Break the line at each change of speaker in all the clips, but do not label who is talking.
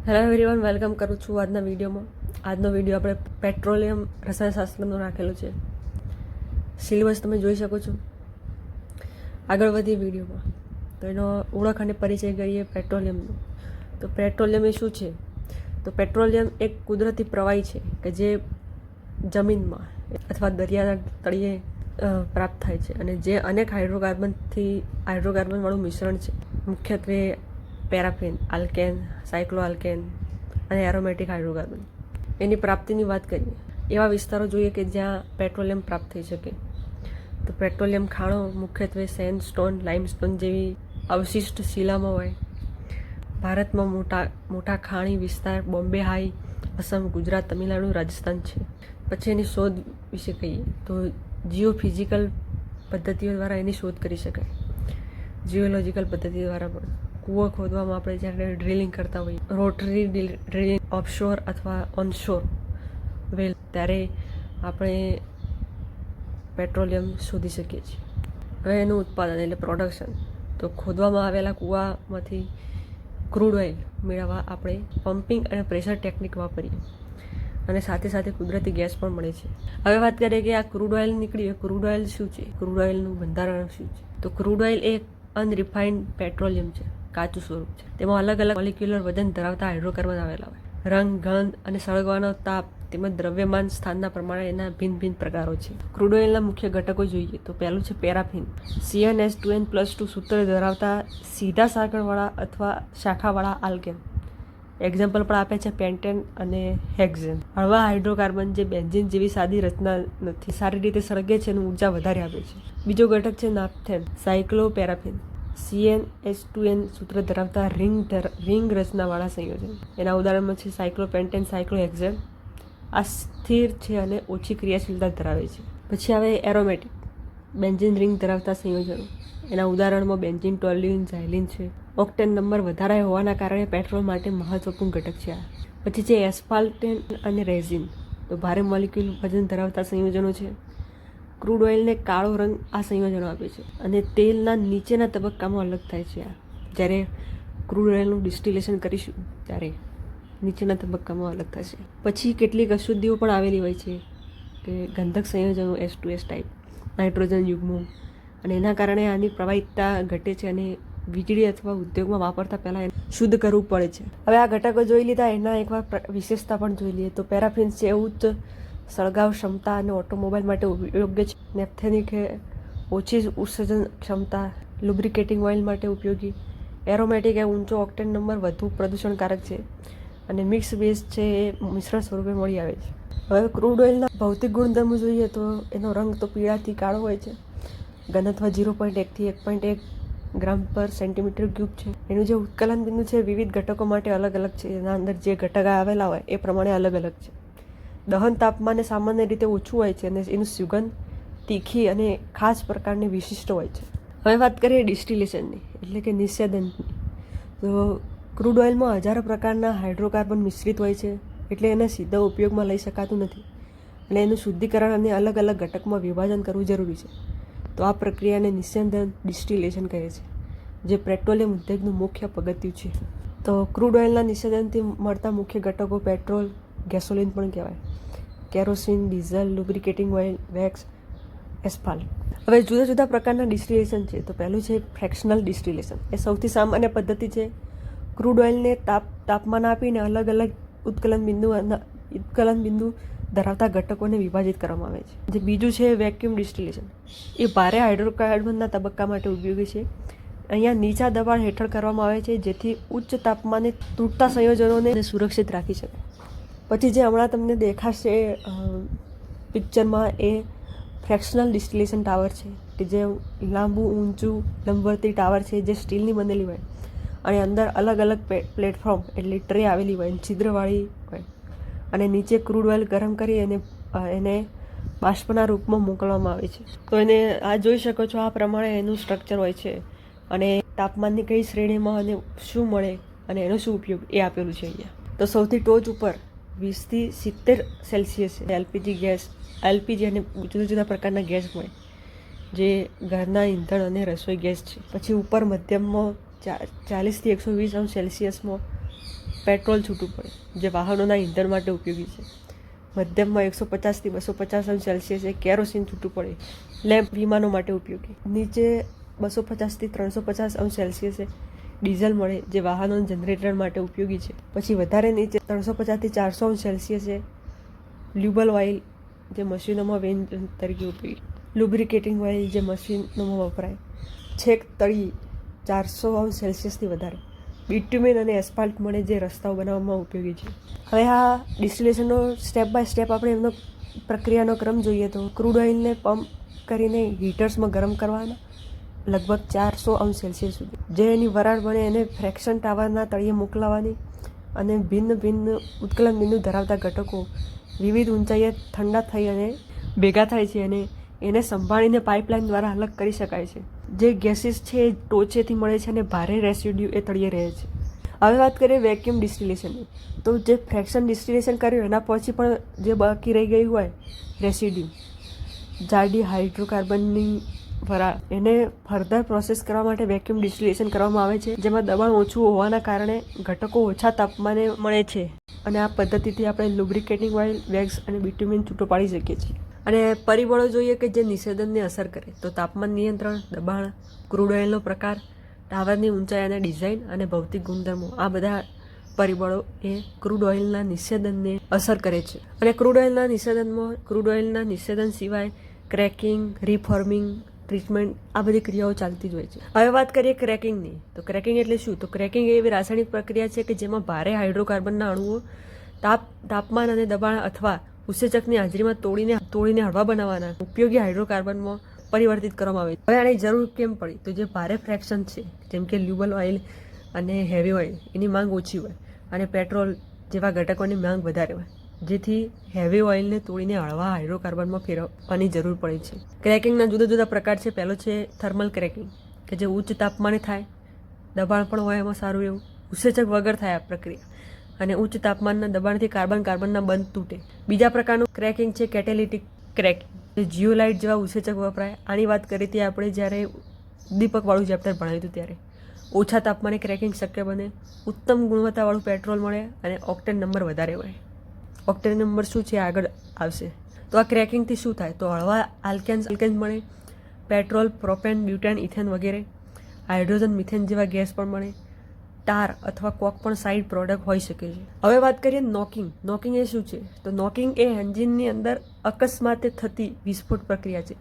Hello everyone, welcome કરું છું આજના વિડીયોમાં. આજનો વિડીયો આપણે પેટ્રોલિયમ રસાયણશાસ્ત્રનો રાખેલો છે. સિલેબસ તમે જોઈ શકો છો. આગળ વધીએ વિડીયોમાં તો એનો ઓળખ અને પરિચય કરીએ પેટ્રોલિયમનો. તો પેટ્રોલિયમ એ શું છે? તો પેટ્રોલિયમ એક કુદરતી પ્રવાહી છે કે જે જમીનમાં અથવા દરિયાના તળિયે પ્રાપ્ત થાય છે અને જે અનેક હાઇડ્રોકાર્બનવાળું મિશ્રણ છે. મુખ્યત્વે પેરાફિન, આલ્કેન, સાયક્લો આલ્કેન અને એરોમેટિક હાઇડ્રોકાર્બન. એની પ્રાપ્તિની વાત કરીએ, એવા વિસ્તારો જોઈએ કે જ્યાં પેટ્રોલિયમ પ્રાપ્ત થઈ શકે. તો પેટ્રોલિયમ ખાણો મુખ્યત્વે સેન્ડસ્ટોન, લાઇમસ્ટોન જેવી અવશિષ્ટ શિલામાં હોય. ભારતમાં મોટા ખાણી વિસ્તાર બોમ્બે હાઈ, અસમ, ગુજરાત, તમિલનાડુ, રાજસ્થાન છે. પછી એની શોધ વિશે કહીએ તો જીઓફિઝિકલ પદ્ધતિઓ દ્વારા એની શોધ કરી શકાય. જીઓલોજીકલ પદ્ધતિ દ્વારા પણ કૂવો ખોદવામાં આપણે જ્યારે ડ્રિલિંગ કરતા હોઈએ, રોટરી ડ્રિલિંગ ઓફશોર અથવા ઓનશોર વેલ, ત્યારે આપણે પેટ્રોલિયમ શોધી શકીએ છીએ. હવે એનું ઉત્પાદન એટલે પ્રોડક્શન. તો ખોદવામાં આવેલા કૂવામાંથી ક્રૂડ ઓઇલ મેળવવા આપણે પમ્પિંગ અને પ્રેશર ટેકનિક વાપરીએ અને સાથે સાથે કુદરતી ગેસ પણ મળે છે. હવે વાત કરીએ કે આ ક્રૂડ ઓઇલ નીકળ્યું, ક્રૂડ ઓઇલ શું છે? ક્રૂડ ઓઇલનું બંધારણ શું છે? તો ક્રૂડ ઓઇલ એ અનરિફાઇન્ડ પેટ્રોલિયમ છે, કાચું સ્વરૂપ છે. તેમાં અલગ અલગ મોલિક્યુલર વજન ધરાવતા હાઇડ્રોકાર્બન આવેલા હોય. રંગ, ગંધ અને સળગવાનો તાપ તેમજ દ્રવ્યમાન સ્થાનના પ્રમાણે એના ભિન્ન પ્રકારો છે. ક્રૂડ ઓઇલના મુખ્ય ઘટકો જોઈએ તો પહેલું છે પેરાફિન. CnH2n+2 સૂત્ર ધરાવતા સીધા સાંકળવાળા અથવા શાખાવાળા આલ્કેન. એક્ઝામ્પલ પણ આપે છે પેન્ટેન અને હેક્ઝેન. હળવા હાઇડ્રોકાર્બન જે બેન્ઝીન જેવી સાદી રચના નથી, સારી રીતે સળગે છે અને ઉર્જા વધારે આપે છે. બીજો ઘટક છે નાફ્થેન. સાયક્લોપેરાફિન. CnH2n સૂત્ર ધરાવતા રિંગ રચનાવાળા સંયોજન. એના ઉદાહરણમાં છે સાયક્લોપેન્ટેન, સાયક્લોહેક્ઝેન. આ સ્થિર છે અને ઓછી ક્રિયાશીલતા ધરાવે છે. પછી આવે એરોમેટિક. બેન્ઝીન રિંગ ધરાવતા સંયોજનો. એના ઉદાહરણમાં બેન્ઝીન, ટોલ્યુઇન, ઝાયલીન છે. ઓક્ટેન નંબર વધારે હોવાના કારણે પેટ્રોલ માટે મહત્વપૂર્ણ ઘટક છે. પછી છે એસ્ફાલ્ટેન અને રેઝિન. તો ભારે મોલિક્યુલ વજન ધરાવતા સંયોજનો છે. ક્રૂડ ઓઇલને કાળો રંગ આ સંયોજનો આપે છે અને તેલના નીચેના તબક્કામાં અલગ થાય છે. જ્યારે ક્રૂડ ઓઇલનું ડિસ્ટિલેશન કરીશું ત્યારે નીચેના તબક્કામાં અલગ થશે. પછી કેટલીક અશુદ્ધિઓ પણ આવેલી હોય છે કે ગંધક સંયોજનો H2S ટાઈપ, નાઇટ્રોજન યુગ્મો, અને એના કારણે આની પ્રવાહિતતા ઘટે છે અને વીજળી અથવા ઉદ્યોગમાં વાપરતા પહેલાં એને શુદ્ધ કરવું પડે છે. હવે આ ઘટકો જોઈ લીધા, એના એકવાર વિશેષતા પણ જોઈ લઈએ. તો પેરાફિન છે ઉચ્ચ સળગાવ ક્ષમતા અને ઓટોમોબાઈલ માટે યોગ્ય છે. નેપ્થેનિક એ ઓછી ઉત્સર્જન ક્ષમતા, લુબ્રિકેટિંગ ઓઇલ માટે ઉપયોગી. એરોમેટિક એ ઊંચો ઓક્ટેન નંબર, વધુ પ્રદૂષણકારક છે. અને મિક્સ બેઝ છે એ મિશ્રણ સ્વરૂપે મળી આવે છે. હવે ક્રૂડ ઓઇલના ભૌતિક ગુણધર્મો જોઈએ તો એનો રંગ તો પીળાથી કાળો હોય છે. ઘનત્વ 0.1 થી 1.1 ગ્રામ પર સેન્ટીમીટર ક્યુબ છે. એનું જે ઉત્કલન બિંદુ છે વિવિધ ઘટકો માટે અલગ અલગ છે. એના અંદર જે ઘટક આવેલા હોય એ પ્રમાણે અલગ અલગ છે. દહન તાપમાને સામાન્ય રીતે ઓછું હોય છે અને એનું સુગંધ તીખી અને ખાસ પ્રકારની વિશિષ્ટ હોય છે. હવે વાત કરીએ ડિસ્ટિલેશનની, એટલે કે નિસ્યંદનની. તો ક્રૂડ ઓઇલમાં હજારો પ્રકારના હાઇડ્રોકાર્બન મિશ્રિત હોય છે, એટલે એને સીધા ઉપયોગમાં લઈ શકાતું નથી અને એનું શુદ્ધિકરણ અને અલગ અલગ ઘટકમાં વિભાજન કરવું જરૂરી છે. તો આ પ્રક્રિયાને નિસ્યંદન ડિસ્ટિલેશન કહે છે, જે પેટ્રોલિયમ ઉદ્યોગનું મુખ્ય પગથિયું છે. તો ક્રૂડ ઓઇલના નિસ્યંદનથી મળતા મુખ્ય ઘટકો પેટ્રોલ, ગેસોલિન પણ કહેવાય, kerosene, diesel, lubricating oil, wax, asphalt. હવે જુદા જુદા પ્રકારના ડિસ્ટિલેશન છે. તો પહેલું છે ફ્રેક્શનલ ડિસ્ટિલેશન. એ સૌથી સામાન્ય પદ્ધતિ છે. ક્રૂડ ઓઇલને તાપમાન આપીને અલગ અલગ ઉત્કલન બિંદુ ધરાવતા ઘટકોને વિભાજિત કરવામાં આવે છે. જે બીજું છે વેક્યુમ ડિસ્ટિલેશન. એ ભારે હાઇડ્રોકાર્બનના તબક્કા માટે ઉપયોગી છે. અહીંયા નીચા દબાણ હેઠળ કરવામાં આવે છે જેથી ઉચ્ચ તાપમાને તૂટતા સંયોજનોને સુરક્ષિત રાખી શકાય. પછી જે હમણાં તમને દેખાશે પિક્ચરમાં એ ફ્રેક્શનલ ડિસ્ટિલેશન ટાવર છે કે જે લાંબુ ઊંચું લંબવર્તી ટાવર છે જે સ્ટીલની બનેલી હોય અને અંદર અલગ અલગ પ્લેટફોર્મ એટલે ટ્રે આવેલી હોય, છિદ્રવાળી હોય અને નીચે ક્રૂડ ઓઇલ ગરમ કરી એને બાષ્પના રૂપમાં મોકલવામાં આવે છે. તો એને આ જોઈ શકો છો, આ પ્રમાણે એનું સ્ટ્રક્ચર હોય છે અને તાપમાનની કઈ શ્રેણીમાં અને શું મળે અને એનો શું ઉપયોગ એ આપેલું છે અહીંયા. તો સૌથી ટોચ ઉપર 20 થી 70 સેલ્સિયસ એલપીજી ગેસ, એલપીજી અને જુદા જુદા પ્રકારના ગેસ મળે જે ઘરના ઈંધણ અને રસોઈ ગેસ છે. પછી ઉપર મધ્યમમાં 40 થી 120 અંશ સેલ્સિયસમાં પેટ્રોલ છૂટું પડે, જે વાહનોના ઈંધણ માટે ઉપયોગી છે. મધ્યમમાં 150 થી 250 અંશ સેલ્સિયસે કેરોસીન છૂટું પડે, લેમ્પ વિમાનો માટે ઉપયોગી. નીચે 250 થી 350 અંશ સેલ્સિયસે ડીઝલ મળે, જે વાહનો જનરેટર માટે ઉપયોગી છે. પછી વધારે નીચે 350 થી 400 અંશ સેલ્સિયસે લ્યુબલ ઓઇલ, જે મશીનોમાં વેન તરીકે ઉપયોગી. લુબ્રિકેટિંગ ઓઇલ, જે મશીનોમાં વપરાય. છેક તળી 400 અંશ સેલ્સિયસથી વધારે બિટ્યુમેન અને એસ્ફાલ્ટ મળે, જે રસ્તાઓ બનાવવામાં ઉપયોગી છે. હવે આ ડિસ્ટિલેશનનો સ્ટેપ બાય સ્ટેપ આપણે એમનો પ્રક્રિયાનો ક્રમ જોઈએ તો ક્રૂડ ઓઇલને પમ્પ કરીને હીટર્સમાં ગરમ કરવાના લગભગ 400 અંશ સેલ્સિયસ સુધી. જે એની વરાળ બને એને ફ્રેક્શન ટાવરના તળિયે મોકલવાની અને ભિન્ન ભિન્ન ઉત્કલન બિંદુ ધરાવતા ઘટકો વિવિધ ઊંચાઈએ ઠંડા થઈ અને ભેગા થાય છે અને એને સંભાળીને પાઇપલાઇન દ્વારા અલગ કરી શકાય છે. જે ગેસીસ છે એ ટોચેથી મળે છે અને ભારે રેસિડ્યુ એ તળિયે રહે છે. હવે વાત કરીએ વેક્યુમ ડિસ્ટિલેશનની, તો જે ફ્રેક્શન ડિસ્ટિલેશન કર્યું એના પછી પણ જે બાકી રહી ગયું હોય રેસિડ્યુ, જાડી હાઇડ્રોકાર્બનની વરાળ, એને ફર્ધર પ્રોસેસ કરવા માટે વેક્યુમ ડિસ્ટિલેશન કરવામાં આવે છે, જેમાં દબાણ ઓછું હોવાના કારણે ઘટકો ઓછા તાપમાને મળે છે. અને આ પદ્ધતિથી આપણે લુબ્રિકેટિંગ ઓઇલ, વેક્સ અને બિટ્યુમેન છૂટો પાડી શકીએ છીએ. અને પરિબળો જોઈએ કે જે નિષેધનને અસર કરે, તો તાપમાન નિયંત્રણ, દબાણ, ક્રૂડ ઓઇલનો પ્રકાર, ટાવરની ઊંચાઈ અને ડિઝાઇન અને ભૌતિક ગુણધર્મો, આ બધા પરિબળો એ ક્રૂડ ઓઇલના નિષેધનને અસર કરે છે. અને ક્રૂડ ઓઇલના નિષેધન સિવાય ક્રેકિંગ, રિફોર્મિંગ, ટ્રીટમેન્ટ, આ બધી ક્રિયાઓ ચાલતી જ હોય છે. હવે વાત કરીએ ક્રેકિંગની, તો ક્રેકિંગ એટલે શું? તો ક્રેકિંગ એવી રાસાયણિક પ્રક્રિયા છે કે જેમાં ભારે હાઇડ્રોકાર્બનના અણુઓ તાપમાન અને દબાણ અથવા ઉત્સેચકની હાજરીમાં તોડીને હળવા બનાવવાના ઉપયોગી હાઇડ્રોકાર્બનમાં પરિવર્તિત કરવામાં આવે છે. હવે આની જરૂર કેમ પડી? તો જે ભારે ફ્રેક્શન છે, જેમ કે લ્યુબલ ઓઇલ અને હેવી ઓઇલ, એની માંગ ઓછી હોય અને પેટ્રોલ જેવા ઘટકોની માંગ વધારે હોય, જેથી હેવી ઓઇલને તોડીને હળવા હાઇડ્રોકાર્બનમાં ફેરવવાની જરૂર પડે છે. ક્રેકિંગના જુદા જુદા પ્રકાર છે. પહેલો છે થર્મલ ક્રેકિંગ, કે જે ઉચ્ચ તાપમાને થાય, દબાણ પણ હોય એમાં સારું એવું, ઉત્સેચક વગર થાય આ પ્રક્રિયા, અને ઉચ્ચ તાપમાનના દબાણથી કાર્બનના બંધ તૂટે. બીજા પ્રકારનું ક્રેકિંગ છે કેટેલિટિક ક્રેકિંગ, જે જીઓલાઇટ જેવા ઉત્સેચક વપરાય. આની વાત કરી હતી આપણે જ્યારે દીપકવાળું ચેપ્ટર ભણાવ્યું હતું ત્યારે. ઓછા તાપમાને ક્રેકિંગ શક્ય બને, ઉત્તમ ગુણવત્તાવાળું પેટ્રોલ મળે અને ઓક્ટેન નંબર વધારે હોય. ઓક્ટેન નંબર શું છે આગળ આવશે. તો આ ક્રેકિંગથી શું થાય? તો હળવા આલ્કેન્સ મળે, પેટ્રોલ, પ્રોપેન, બ્યુટેન, ઇથેન વગેરે, હાઇડ્રોજન, મિથેન જેવા ગેસ પણ મળે, ટાર અથવા કોક પણ સાઇડ પ્રોડક્ટ હોઈ શકે છે. હવે વાત કરીએ નોકિંગ. નોકિંગ એ શું છે? તો નોકિંગ એ એન્જિનની અંદર અકસ્માતે થતી વિસ્ફોટ પ્રક્રિયા છે,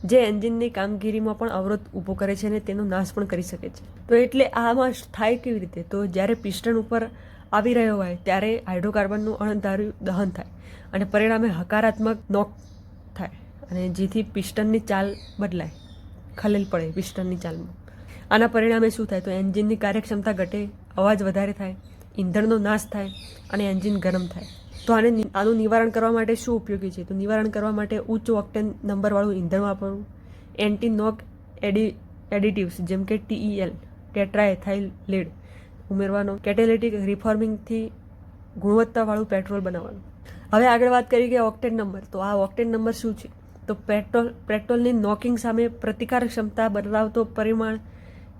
જે એન્જિનની કામગીરીમાં પણ અવરોધ ઊભો કરે છે અને તેનો નાશ પણ કરી શકે છે. તો એટલે આમાં થાય કેવી રીતે? તો જ્યારે પિસ્ટન ઉપર આવી રહ્યો હોય ત્યારે હાઇડ્રોકાર્બનનું અણધાર્યું દહન થાય અને પરિણામે હકારાત્મક નોક થાય, અને જેથી પિસ્ટનની ચાલ બદલાય, ખલેલ પડે પિસ્ટનની ચાલમાં. આના પરિણામે શું થાય? તો એન્જિનની કાર્યક્ષમતા ઘટે, અવાજ વધારે થાય, ઈંધણનો નાશ થાય અને એન્જિન ગરમ થાય. તો આનું નિવારણ કરવા માટે શું ઉપયોગી છે? તો નિવારણ કરવા માટે ઉચ્ચ ઓક્ટેન નંબરવાળું ઈંધણ વાપરવું, એન્ટી નોક એડિટિવ્સ જેમ કે TEL, ટેટ્રાએથાઇલ લેડ ઉમેરવાનો, કેટેલિટિક રિફોર્મિંગથી ગુણવત્તાવાળું પેટ્રોલ બનાવવાનું. હવે આગળ વાત કરી કે ઓક્ટેન નંબર. તો આ ઓક્ટેન નંબર શું છે? તો પેટ્રોલની નોકિંગ સામે પ્રતિકાર ક્ષમતા બદલાવતો પરિમાણ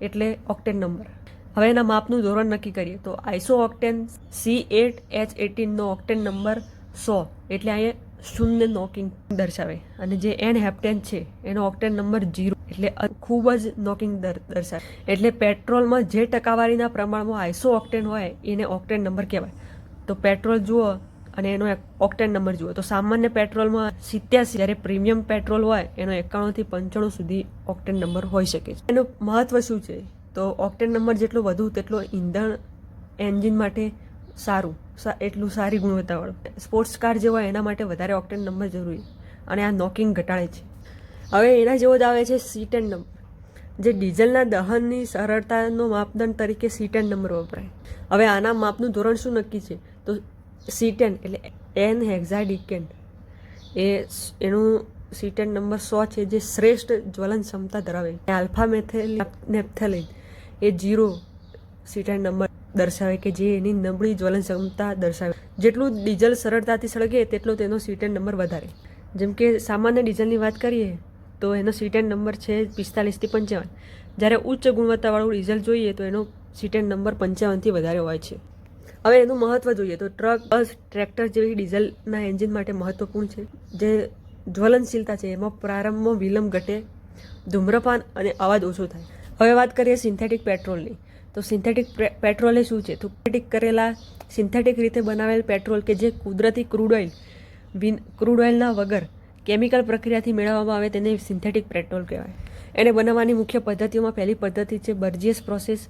એટલે ઓક્ટેન નંબર. હવે એના માપનું ધોરણ નક્કી કરીએ તો આઇસો ઓક્ટેન C8H18નો ઓક્ટેન નંબર 100, એટલે અહીંયા શૂન્ય નોકિંગ દર્શાવે. અને જે એન હેપ્ટેન છે એનો ઓક્ટેન નંબર 0, એટલે ખૂબ જ નોકિંગ દર્શાવે. એટલે પેટ્રોલમાં જે ટકાવારીના પ્રમાણમાં આઇસો ઓક્ટેન હોય એને ઓક્ટેન નંબર કહેવાય. તો પેટ્રોલ જુઓ અને એનો ઓક્ટેન નંબર જુઓ, તો સામાન્ય પેટ્રોલમાં 87, જ્યારે પ્રીમિયમ પેટ્રોલ હોય એનો 91 થી 95 સુધી ઓક્ટેન નંબર હોઈ શકે છે. એનું મહત્વ શું છે? તો ઓક્ટેન નંબર જેટલો વધુ તેટલો ઈંધણ એન્જિન માટે સારું, એટલું સારી ગુણવત્તાવાળું. સ્પોર્ટ્સ કાર જે હોય એના માટે વધારે ઓક્ટેન નંબર જરૂરી, અને આ નોકિંગ ઘટાડે છે. હવે એના જેવો જ આવે છે C10 નંબર, જે ડીઝલના દહનની સરળતાનો માપદંડ તરીકે C10 નંબર વપરાય. હવે આના માપનું ધોરણ શું નક્કી છે? તો C10 એટલે એન હેક્સાડીકેન, એનું C10 નંબર 100 છે, જે શ્રેષ્ઠ જ્વલન ક્ષમતા ધરાવે. આલ્ફા નેપ્થેલિન એ 0 C10 નંબર દર્શાવે કે જે એની નબળી જ્વલન ક્ષમતા દર્શાવે. જેટલું ડીઝલ સરળતાથી સળગે તેટલો તેનો C10 નંબર વધારે. જેમ કે સામાન્ય ડીઝલની વાત કરીએ તો એનો C10 નંબર છે 45 થી 55, જ્યારે ઉચ્ચ ગુણવત્તાવાળું ડીઝલ જોઈએ તો એનો C10 નંબર 55થી વધારે હોય છે. હવે એનું મહત્વ જોઈએ તો ટ્રક, બસ, ટ્રેક્ટર જેવી ડીઝલના એન્જિન માટે મહત્વપૂર્ણ છે. જે જ્વલનશીલતા છે એમાં પ્રારંભમાં વિલંબ ઘટે, ધૂમ્રપાન અને અવાજ ઓછો થાય. હવે વાત કરીએ સિન્થેટિક પેટ્રોલની. તો સિન્થેટિક પેટ્રોલ એ શું છે? તો સિન્થેટિક રીતે બનાવેલ પેટ્રોલ કે જે કુદરતી ક્રૂડ ઓઇલના વગર કેમિકલ પ્રક્રિયાથી મેળવવામાં આવે તેને સિન્થેટિક પેટ્રોલ કહેવાય. એને બનાવવાની મુખ્ય પદ્ધતિઓમાં પહેલી પદ્ધતિ છે બર્જિયસ પ્રોસેસ,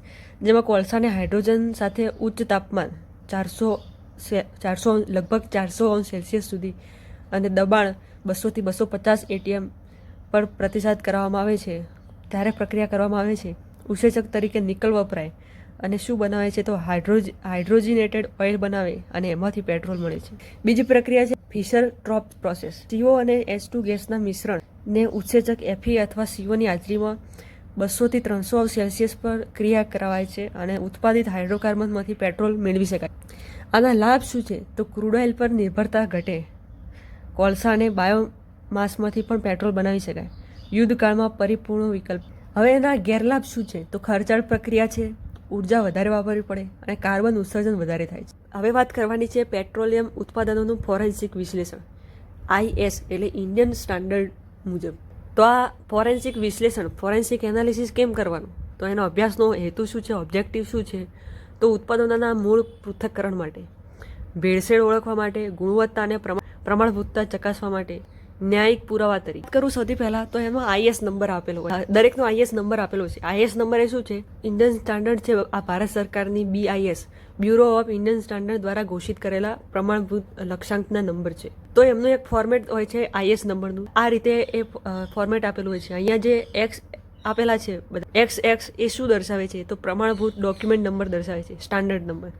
જેમાં કોલસાને હાઇડ્રોજન સાથે ઉચ્ચ તાપમાન લગભગ 400 સુધી અને દબાણ 200 થી 250 ATM પર પ્રતિસાદ કરવામાં આવે છે ત્યારે પ્રક્રિયા કરવામાં આવે છે. ઉત્સેચક તરીકે નિકલ વપરાય અને શું બનાવે છે? તો હાઇડ્રોજનેટેડ ઓઇલ બનાવે અને એમાંથી પેટ્રોલ મળે છે. બીજી પ્રક્રિયા છે ફિશર ટ્રોપ પ્રોસેસ. CO અને H2 ગેસના મિશ્રણને ઉત્સેચક Fe અથવા CO ની હાજરીમાં 200 થી 300 પર ક્રિયા કરાવાય છે અને ઉત્પાદિત હાઇડ્રોકાર્બનમાંથી પેટ્રોલ મેળવી શકાય. આના લાભ શું છે? તો ક્રૂડ ઓઇલ પર નિર્ભરતા ઘટે, કોલસા અને બાયોમાસમાંથી પણ પેટ્રોલ બનાવી શકાય, યુદ્ધકાળમાં પરિપૂર્ણ વિકલ્પ. હવે એના ગેરલાભ શું છે? તો ખર્ચાળ પ્રક્રિયા છે, ઉર્જા વધારે વાપરવી પડે અને કાર્બન ઉત્સર્જન વધારે થાય છે. હવે વાત કરવાની છે પેટ્રોલિયમ ઉત્પાદનોનું ફોરેન્સિક વિશ્લેષણ. IS એટલે ઇન્ડિયન સ્ટાન્ડર્ડ મુજબ. તો આ ફોરેન્સિક વિશ્લેષણ, ફોરેન્સિક એનાલિસિસ કેમ કરવાનું? તો એનો અભ્યાસનો હેતુ શું છે? ઓબ્જેક્ટિવ શું છે? તો ઉત્પાદનોના મૂળ પૃથ્થકરણ માટે, ભેળસેળ ઓળખવા માટે, ગુણવત્તા અને પ્રમાણભૂતતા ચકાસવા માટે, ન્યાયિક પુરાવા તરીકે. કરું સૌથી પહેલાં તો એમાં IS નંબર આપેલો હોય, દરેકનો IS નંબર આપેલો છે. IS નંબર એ શું છે? ઇન્ડિયન સ્ટાન્ડર્ડ છે. આ ભારત સરકારની BIS, bureau of Indian standard દ્વારા ઘોષિત કરેલા પ્રમાણભૂત લક્ષ્યાંકના નંબર છે. તો એમનું એક ફોર્મેટ હોય છે IS નંબરનું. આ રીતે એ ફોર્મેટ આપેલું હોય છે. અહીંયા જે X આપેલા છે બધા, XX એ શું દર્શાવે છે? તો પ્રમાણભૂત ડોક્યુમેન્ટ નંબર દર્શાવે છે, સ્ટાન્ડર્ડ નંબર.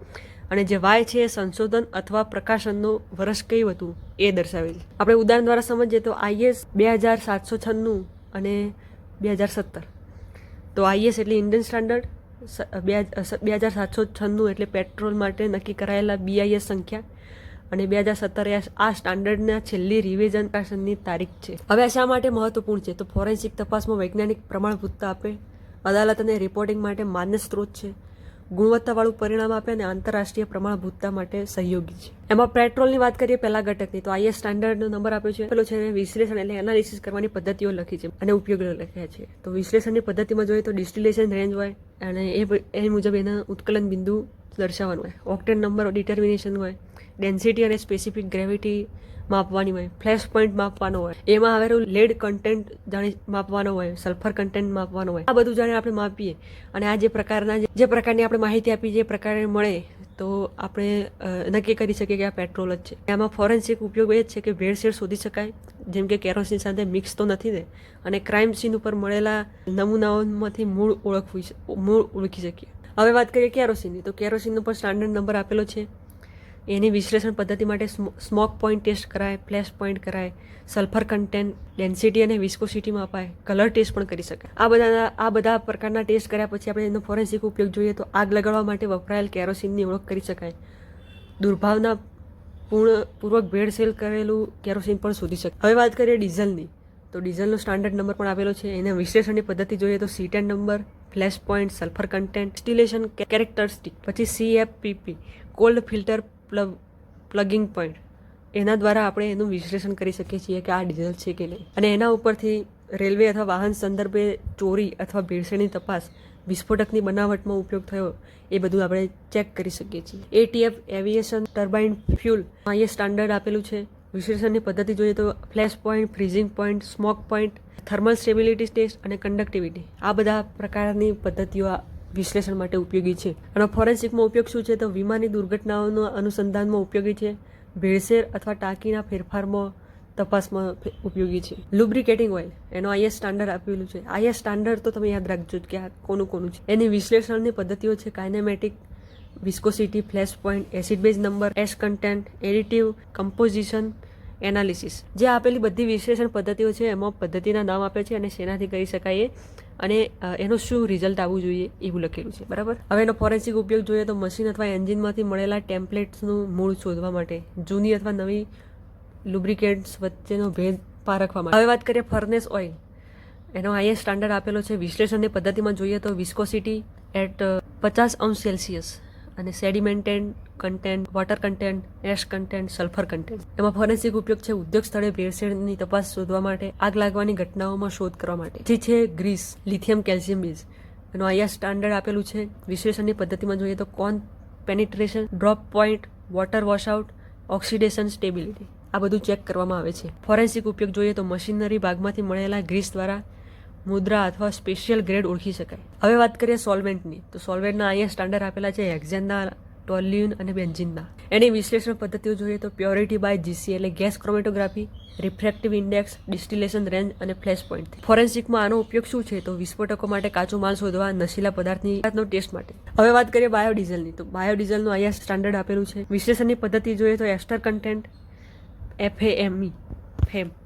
અને જે Y છે એ સંશોધન અથવા પ્રકાશનનું વર્ષ કયું હતું એ દર્શાવે છે. આપણે ઉદાહરણ દ્વારા સમજીએ તો IS 2796 અને 2017. તો IS એટલે ઇન્ડિયન સ્ટાન્ડર્ડ, 2796 એટલે પેટ્રોલ માટે નક્કી કરાયેલા BIS સંખ્યા, અને 2017 આ સ્ટાન્ડર્ડના છેલ્લી રિવિઝન પ્રકાશનની તારીખ છે. હવે શા માટે મહત્વપૂર્ણ છે? તો ફોરેન્સિક તપાસમાં વૈજ્ઞાનિક પ્રમાણભૂતતા આપે, અદાલત અને રિપોર્ટિંગ માટે માન્ય સ્ત્રોત છે, ગુણવત્તાવાળું પરિણામ આપે અને આંતરરાષ્ટ્રીય પ્રમાણભૂતતા માટે સહયોગી છે. એમાં પેટ્રોલની વાત કરીએ પહેલા ઘટકની, તો IS સ્ટાન્ડર્ડનો નંબર આપ્યો છે. પેલો છે વિશ્લેષણ એટલે એનાલિસિસ કરવાની પદ્ધતિઓ લખી છે અને ઉપયોગો લખ્યા છે. તો વિશ્લેષણની પદ્ધતિમાં જોઈએ તો ડિસ્ટિલેશન રેન્જ હોય અને એ મુજબ એના ઉત્કલન બિંદુ દર્શાવવાનું હોય, ઓક્ટેન નંબર ડિટર્મિનેશન હોય, ડેન્સિટી અને સ્પેસિફિક ગ્રેવિટી માપવાની હોય, ફ્લેશ પોઈન્ટ માપવાનો હોય, એમાં આવેલું લેડ કન્ટેન્ટ જાણે માપવાનો હોય, સલ્ફર કન્ટેન્ટ માપવાનો હોય. આ બધું જાણે આપણે માપીએ અને આ જે પ્રકારની આપણે માહિતી આપી જે પ્રકારે મળે તો આપણે નક્કી કરી શકીએ કે આ પેટ્રોલ જ છે. આમાં ફોરેન્સિક ઉપયોગ એ જ છે કે ભેળસેળ શોધી શકાય, જેમ કે કેરોસીન સાથે મિક્સ તો નથી ને, અને ક્રાઇમ સીન ઉપર મળેલા નમૂનાઓમાંથી મૂળ ઓળખી શકીએ. હવે વાત કરીએ કેરોસીનની, તો કેરોસીન ઉપર સ્ટાન્ડર્ડ નંબર આપેલો છે. એની વિશ્લેષણ પદ્ધતિ માટે સ્મોક પોઈન્ટ ટેસ્ટ કરાય, ફ્લેશ પોઈન્ટ કરાય, સલ્ફર કન્ટેન્ટ, ડેન્સિટી અને વિસ્કોસિટીમાં અપાય, કલર ટેસ્ટ પણ કરી શકાય. આ બધા પ્રકારના ટેસ્ટ કર્યા પછી આપણે એનો ફોરેન્સિક ઉપયોગ જોઈએ તો આગ લગાડવા માટે વપરાયેલ કેરોસીનની ઓળખ કરી શકાય, દુર્ભાવના પૂર્વક ભેળસેળ કરેલું કેરોસીન પણ શોધી શકાય. હવે વાત કરીએ ડીઝલની, તો ડીઝલનો સ્ટાન્ડર્ડ નંબર પણ આપેલો છે. એના વિશ્લેષણની પદ્ધતિ જોઈએ તો C10 number, flash point, sulphur content, distillation characteristic, પછી CFPP, કોલ્ડ ફિલ્ટર પ્લગિંગ પોઈન્ટ. એના દ્વારા આપણે એનું વિશ્લેષણ કરી શકીએ છીએ કે આ ડીઝલ છે કે નહીં. અને એના ઉપરથી રેલવે અથવા વાહન સંદર્ભે ચોરી અથવા ભેળસેળની તપાસ, વિસ્ફોટકની બનાવટમાં ઉપયોગ થયો એ બધું આપણે ચેક કરી શકીએ છીએ. ATF એવિએશન ટર્બાઇન ફ્યુલ, એ સ્ટાન્ડર્ડ આપેલું છે. વિશ્લેષણની પદ્ધતિ જોઈએ તો flash point, freezing point, smoke point, thermal stability test અને કંડક્ટિવિટી, આ બધા પ્રકારની પદ્ધતિઓ વિશ્લેષણ માટે ઉપયોગી છે. અને ફોરેન્સિકમાં ઉપયોગ શું છે? તો વિમાની દુર્ઘટનાઓના અનુસંધાનમાં ઉપયોગી છે, ભેળસેળ અથવા ટાંકીના ફેરફારમાં તપાસમાં ઉપયોગી છે. લુબ્રિકેટિંગ ઓઇલ, એનો IS સ્ટાન્ડર્ડ આપેલું છે. IS સ્ટાન્ડર્ડ તો તમે યાદ રાખજો કે આ કોનું છે. એની વિશ્લેષણની પદ્ધતિઓ છે kinematic, viscosity, flash point, acid base number, ash content, additive, composition, analysis. જે આપેલી બધી વિશ્લેષણ પદ્ધતિઓ છે એમાં પદ્ધતિના નામ આપે છે અને શેનાથી કરી શકાય અને એનું શું રિઝલ્ટ આવવું જોઈએ એવું લખેલું છે. બરાબર. હવે એનો ફોરેન્સિક ઉપયોગ જોઈએ તો મશીન અથવા એન્જિનમાંથી મળેલા ટેમ્પલેટ્સનું મૂળ શોધવા માટે, જૂની અથવા નવી લુબ્રિકેન્ટ્સ વચ્ચેનો ભેદ પારખવા માટે. હવે વાત કરીએ ફર્નેસ ઓઇલ, એનો IS સ્ટાન્ડર્ડ આપેલો છે. વિશ્લેષણની પદ્ધતિમાં જોઈએ તો વિસ્કોસિટી એટ 50 અંશ સેલ્સિયસ અને sedimented content, water content, ash content, sulphur content. એમાં ફોરેન્સિક ઉપયોગ છે ઉદ્યોગ સ્થળે ભેળસેળની તપાસ શોધવા માટે, આગ લાગવાની ઘટનાઓમાં શોધ કરવા માટે. જે છે ગ્રીસ, લિથિયમ કેલ્શિયમ બેઝ. એનું અહીંયા સ્ટાન્ડર્ડ આપેલું છે. વિશ્લેષણની પદ્ધતિમાં જોઈએ તો cone penetration, drop point, water washout, oxidation stability, આ બધું ચેક કરવામાં આવે છે. ફોરેન્સિક ઉપયોગ જોઈએ તો મશીનરી ભાગમાંથી મળેલા ગ્રીસ દ્વારા મુદ્રા અથવા સ્પેશિયલ ગ્રેડ ઓળખી શકાય. હવે વાત કરીએ સોલ્વેન્ટની, તો સોલ્વેન્ટના અહીંયા સ્ટાન્ડર્ડ આપેલા છે હેક્ઝેનના, ટોલ્યુન અને બેન્ઝીનના. એની વિશ્લેષણ પદ્ધતિઓ જોઈએ તો પ્યોરિટી બાય જીસી એટલે gas chromatography, refractive index, distillation range અને ફ્લેશ પોઈન્ટ. ફોરેન્સિકમાં આનો ઉપયોગ શું છે તો વિસ્ફોટકો માટે કાચો માલ શોધવા, નશીલા પદાર્થની ટેસ્ટ માટે. હવે વાત કરીએ બાયોડીઝલની, તો બાયોડીઝલનું અહીંયા સ્ટાન્ડર્ડ આપેલું છે. વિશ્લેષણની પદ્ધતિ જોઈએ તો એસ્ટર કન્ટેન્ટ, FAME,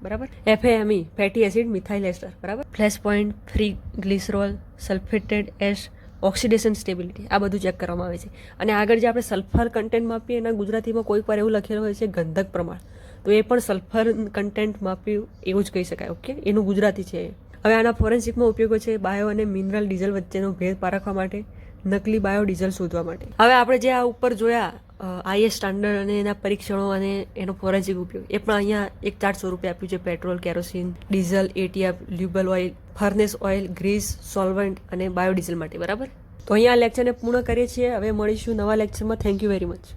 બરાબર, FAME fatty acid methyl ester, બરાબર, flash point, free glycerol, sulphated ash, oxidation stability, આ બધું ચેક કરવામાં આવે છે. અને આગળ જે આપણે સલ્ફર કન્ટેન્ટ માપીએ એના ગુજરાતીમાં કોઈક વાર એવું લખેલું હોય છે ગંધક પ્રમાણ, તો એ પણ સલ્ફર કન્ટેન્ટ માપ્યું એવું જ કહી શકાય. ઓકે, એનું ગુજરાતી છે. હવે આના ફોરેન્સિકમાં ઉપયોગો છે બાયો અને મિનરલ ડીઝલ વચ્ચેનો ભેદ પારખવા માટે, નકલી બાયોડીઝલ શોધવા માટે. હવે આપણે જે આ ઉપર જોયા IS સ્ટાન્ડર્ડ અને એના પરીક્ષણો અને એનો ફોરેન્સિક ઉપયોગ, એ પણ અહીંયા એક ચાર્ટ સ્વરૂપે આપ્યું છે. Petrol, kerosene, diesel, ATF, lube oil, furnace oil, grease, solvent અને બાયોડીઝલ માટે, બરાબર. તો અહીંયા આ લેક્ચરને પૂર્ણ કરીએ છીએ. હવે મળીશું નવા લેક્ચરમાં. Thank you very much.